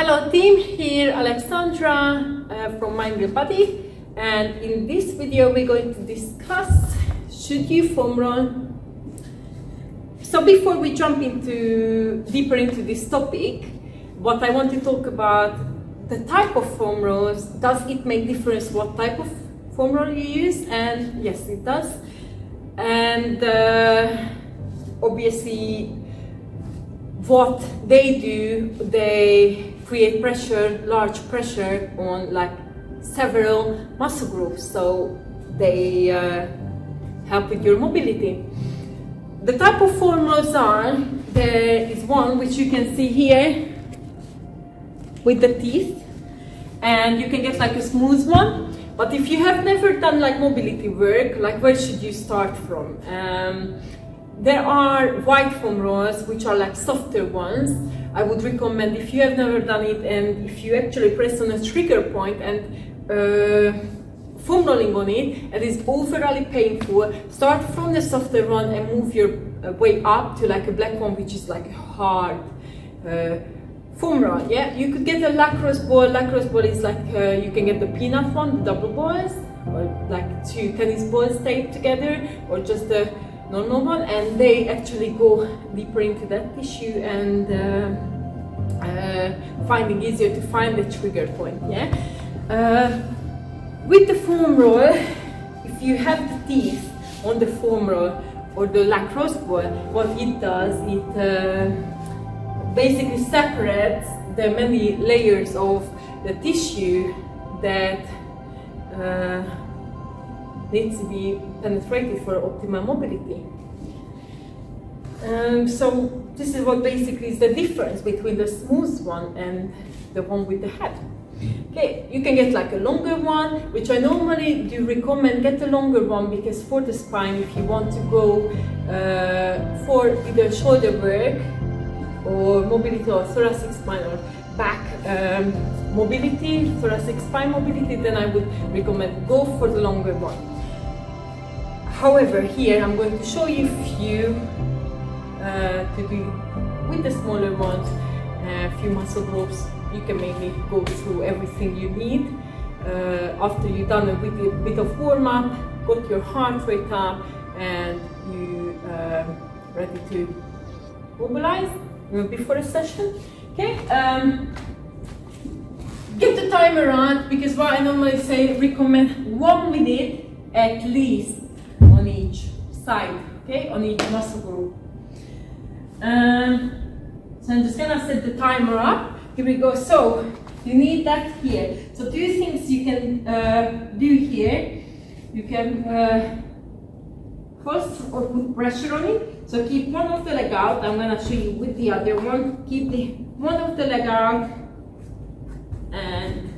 Hello team, here Alexandra from Mind Your Body, and in this video we're going to discuss should you foam roll. So before we jump deeper into this topic, what I want to talk about the type of foam rolls. Does it make difference what type of foam roll you use? And yes, it does. And obviously what they do, they create pressure, large pressure on like several muscle groups, so they help with your mobility. The type of foam rolls there is one which you can see here with the teeth, and you can get like a smooth one. But if you have never done like mobility work, like where should you start from? There are white foam rolls which are like softer ones. I would recommend, if you have never done it and if you actually press on a trigger point and foam rolling on it and it's overly painful, start from the softer one and move your way up to like a black one which is like a hard foam roll. Yeah, you could get a lacrosse ball. Lacrosse ball is like you can get the peanut one, the double balls, or like two tennis balls taped together, or just a normal one, and they actually go deeper into that tissue and finding easier to find the trigger point. Yeah, with the foam roll, if you have the teeth on the foam roll or the lacrosse ball, what it does, it basically separates the many layers of the tissue that needs to be penetrated for optimal mobility. So this is what basically is the difference between the smooth one and the one with the head. Okay, you can get like a longer one, which I normally do recommend get a longer one, because for the spine, if you want to go for either shoulder work or mobility or thoracic spine or back mobility, thoracic spine mobility, then I would recommend go for the longer one. However, here I'm going to show you a few to do with the smaller ones, a few muscle groups. You can maybe go through everything you need after you've done a bit of warm up, got your heart rate up, and you ready to mobilize before a session. Okay. Get the timer on, because what I normally say, recommend 1 minute at least on each side, okay, on each muscle group. So I'm just gonna set the timer up. Here we go. So you need that here. So 2 things you can do here. You can cross or put pressure on it. So keep one of the leg out. I'm gonna show you with the other one. Keep the one of the leg out, and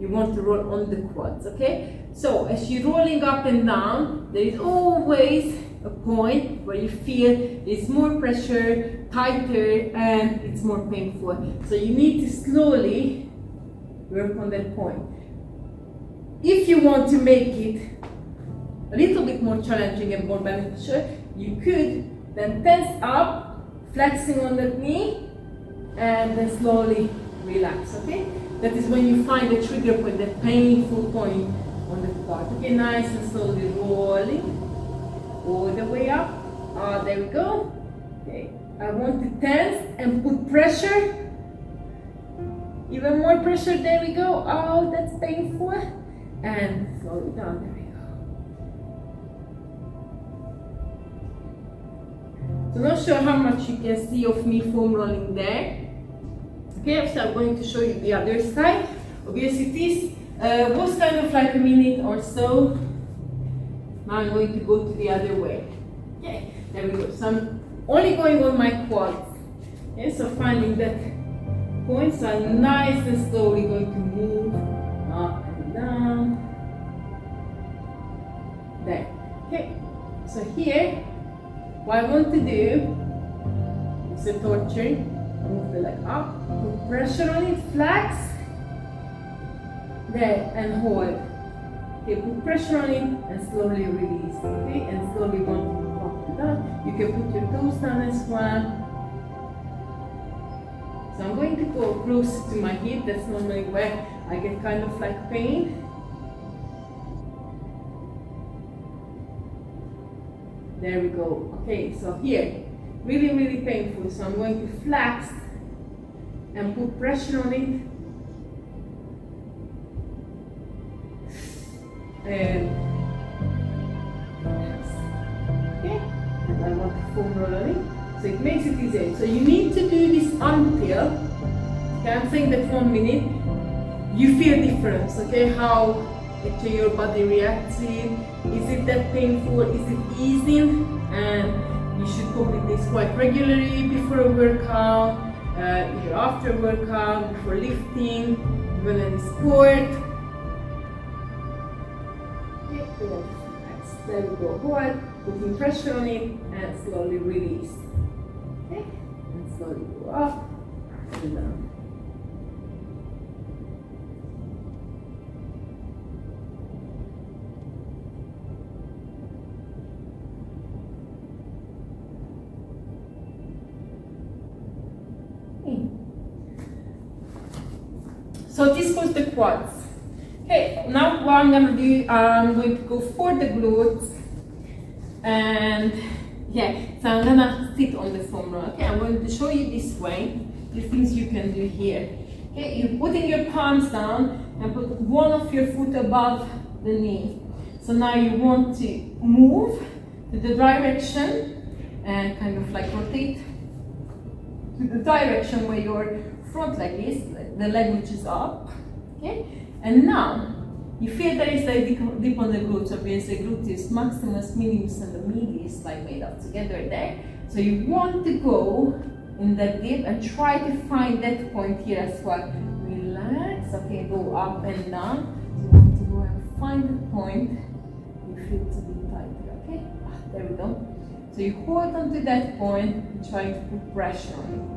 you want to roll on the quads, okay? So as you're rolling up and down, there is always a point where you feel there's more pressure, tighter, and it's more painful. So you need to slowly work on that point. If you want to make it a little bit more challenging and more beneficial, you could then tense up, flexing on that knee, and then slowly relax, okay? That is when you find the trigger point, the painful point on the quad. Okay, nice and slowly rolling all the way up. There we go. Okay, I want to tense and put pressure. Even more pressure, there we go. Oh, that's painful. And slow it down, there we go. So not sure how much you can see of me foam rolling there. Okay, so I'm going to show you the other side. Obviously this was kind of like a minute or so. Now I'm going to go to the other way. Okay, there we go. So I'm only going on my quads. Okay, so finding that point, so I'm nice and slowly going to move up and down. There. Okay, so here, what I want to do is a torture. Move the leg up, put pressure on it, flex, there, and hold. Okay, put pressure on it and slowly release. Okay, and slowly want to move up and down. You can put your toes down as well. So I'm going to go close to my hip. That's normally where I get kind of like pain. There we go. Okay, so here, really, really painful. So I'm going to flex and put pressure on it. And okay, and I want to foam roll on it. So it makes it easier. So you need to do this until, okay, I'm saying that 1 minute, you feel difference, okay, how actually your body reacts to it. Is it that painful? Is it easing? And you should complete this quite regularly before a workout, either after a workout, before lifting, even in sport. There we go. Hold, putting pressure on it, and slowly release. Okay, and slowly go up and down. Okay. So this was the quads. Okay, now what I'm gonna do, I'm going to go for the glutes, and yeah, so I'm gonna sit on the foam roller. Okay, I'm going to show you this way, the things you can do here. Okay, you're putting your palms down and put one of your foot above the knee. So now you want to move to the direction and kind of like rotate to the direction where your front leg is, the leg which is up. Okay. And now, you feel there is a dip on the glutes, obviously gluteus maximus, minimus, and the medius like made up together there. So you want to go in that dip and try to find that point here as well. Relax, okay, go up and down. So you want to go and find the point. You feel to be tighter, okay? There we go. So you hold on to that point and try to put pressure on it.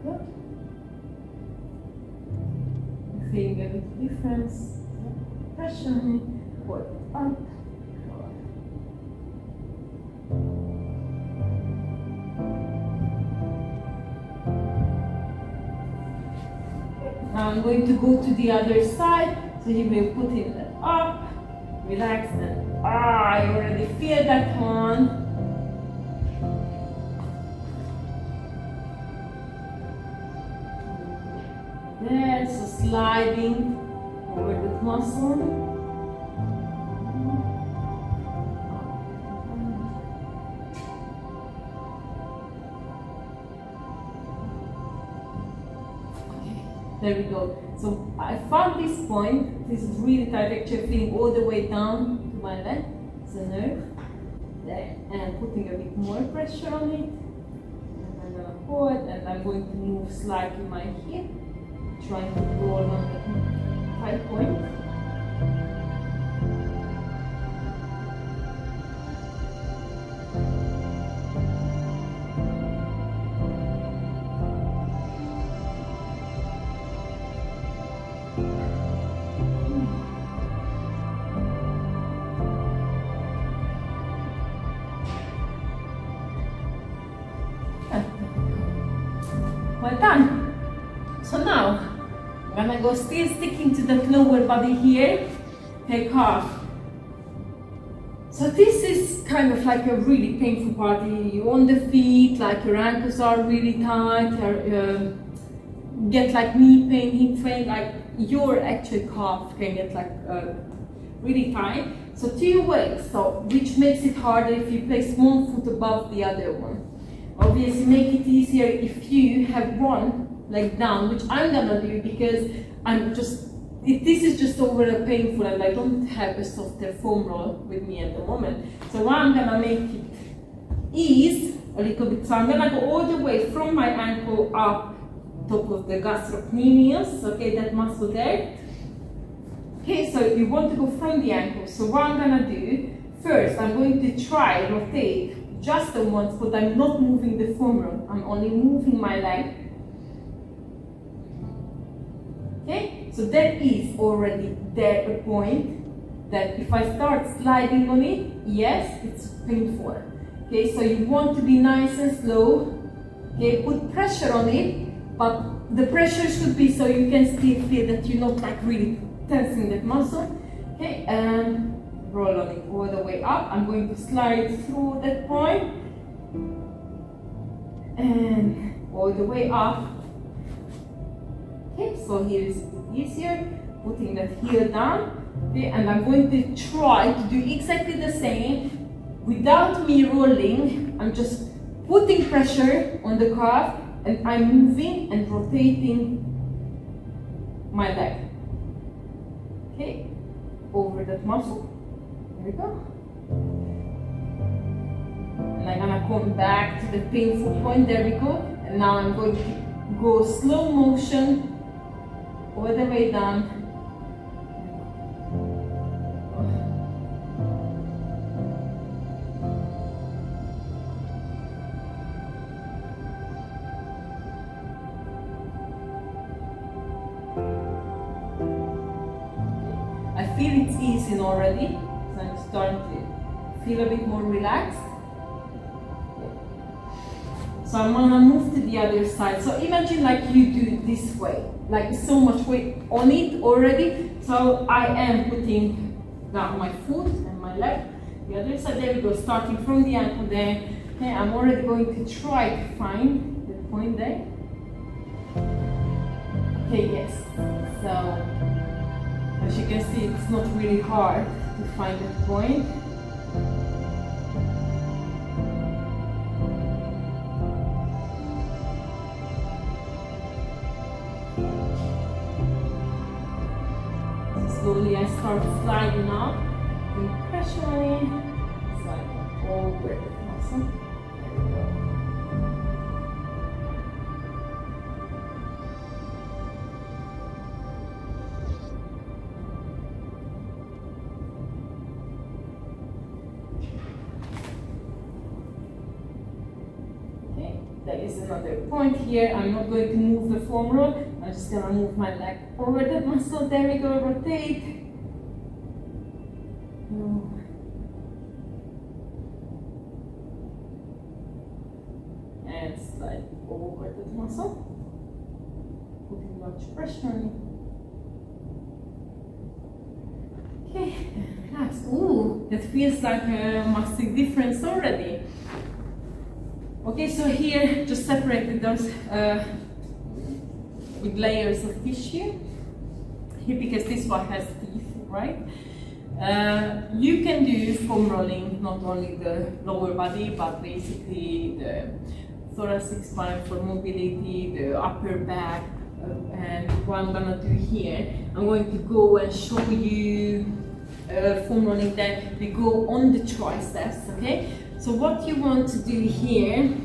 Okay? Feeling a bit difference, pressure on it, hold it up. Now I'm going to go to the other side, so you will put it up, relax, and I already feel that one. There, so sliding over the muscle. There we go. So I found this point. This is really tight, actually feeling all the way down to my leg. It's a nerve. There, and putting a bit more pressure on it. And I'm gonna hold, and I'm going to move slightly my hip, trying to roll on the high point. Well done. So now I'm gonna go still sticking to that lower body here, take off. So this is kind of like a really painful part. You on the feet, like your ankles are really tight, get like knee pain, hip pain, like your actual calf can get like really tight. So 2 ways, so which makes it harder if you place one foot above the other one. Obviously make it easier if you have one leg down, which I'm gonna do because this is just over a painful and I don't have a softer foam roll with me at the moment. So what I'm gonna make it ease a little bit. So I'm gonna go all the way from my ankle up top of the gastrocnemius, okay, that muscle there. Okay, so you want to go from the ankle. So what I'm gonna do, first I'm going to try rotate just the once, but I'm not moving the forearm. I'm only moving my leg. Okay, so that is already there a point that if I start sliding on it, yes, it's painful. Okay, so you want to be nice and slow. Okay, put pressure on it, but the pressure should be so you can still feel that you're not like really tensing that muscle. Okay, and roll on it all the way up. I'm going to slide through that point and all the way up. Okay, so here is easier, putting that heel down. Okay, and I'm going to try to do exactly the same without me rolling. I'm just putting pressure on the calf and I'm moving and rotating my leg. Okay, over that muscle. There we go. And I'm gonna come back to the painful point. There we go. And now I'm going to go slow motion all the way down. I feel it's easing already, so I'm starting to feel a bit more relaxed. So I'm gonna move to the other side. So imagine like you do it this way, like so much weight on it already. So I am putting down my foot and my leg. The other side, there we go, starting from the ankle there. Okay, I'm already going to try to find the point there. Okay, yes. So as you can see, it's not really hard to find that point. Slowly I start sliding up, putting pressure on it, slide over the muscle. There we go. Okay, there is another point here. I'm not going to move the foam roll. I'm just gonna move my leg over that muscle. There we go, rotate. And slide over that muscle. Putting much pressure on it. Okay, relax. Ooh, that feels like a massive difference already. Okay, so here, just separated those with layers of tissue here because this one has teeth, right? You can do foam rolling not only the lower body but basically the thoracic spine for mobility, the upper back, and what I'm gonna do here, I'm going to go and show you foam rolling that we go on the triceps, okay? So what you want to do here,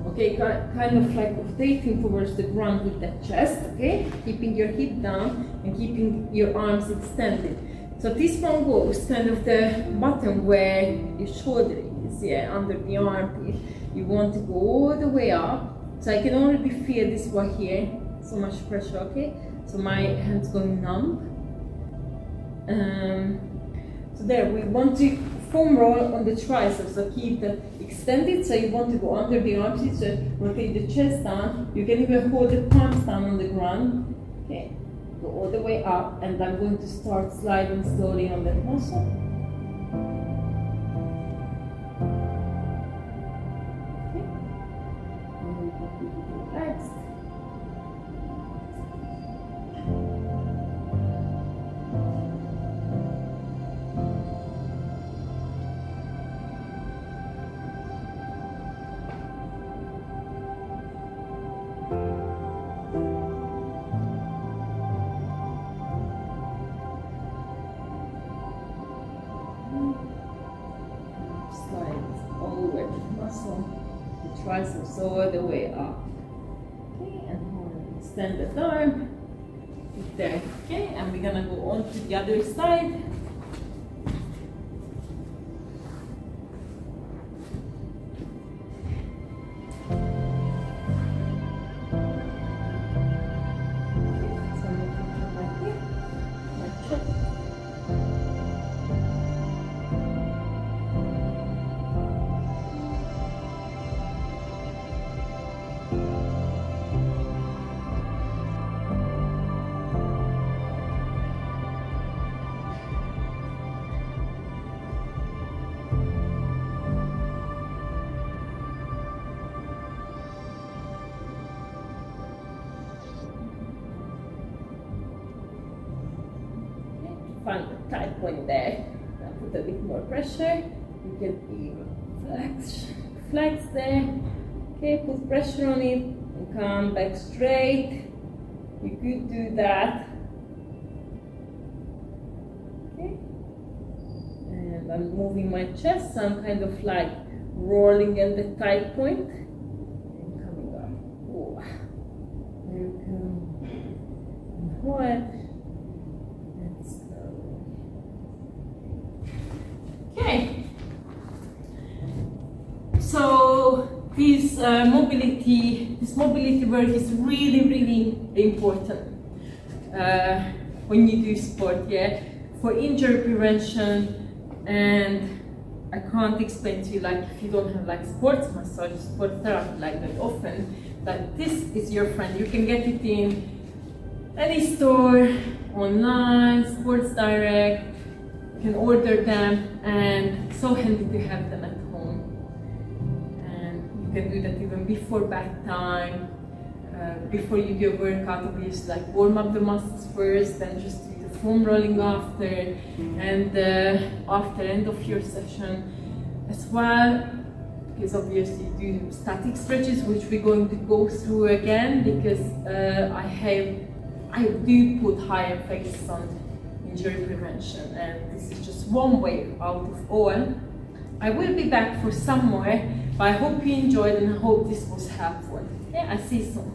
okay, kind of like rotating towards the ground with the chest, okay? Keeping your hip down and keeping your arms extended. So this one goes kind of the bottom where your shoulder is, yeah, under the armpit. You want to go all the way up. So I can already feel this one here, so much pressure, okay? So my hand's going numb. So there, we want to foam roll on the triceps, so keep that extended. So you want to go under the armpit, so rotate the chest down. You can even hold the palms down on the ground. Okay, go all the way up, and I'm going to start sliding slowly on that muscle. Okay, relaxed. The triceps all the way up. Okay, and extend the arm. There. Okay, and we're gonna go on to the other side. point there. Now put a bit more pressure. You can even flex there. Okay, put pressure on it and come back straight. You could do that. Okay. And I'm moving my chest, so I'm kind of like rolling at the tight point and coming up. Oh. There you go. And hold. And slow. Okay. So this mobility work is really important when you do sport, yeah, for injury prevention. And I can't explain to you, like, if you don't have like sports massage, sport therapy like that often, that this is your friend. You can get it in any store, online, Sports Direct. You can order them, and so handy to have them at home. You can do that even before bath time, before you do a workout. Obviously, like warm up the muscles first, then just do the foam rolling after, and after end of your session as well. Because obviously you do static stretches, which we're going to go through again, because I do put high emphasis on injury prevention, and this is just one way out of all. I will be back for some more. But I hope you enjoyed, and I hope this was helpful. Yeah, I see you soon.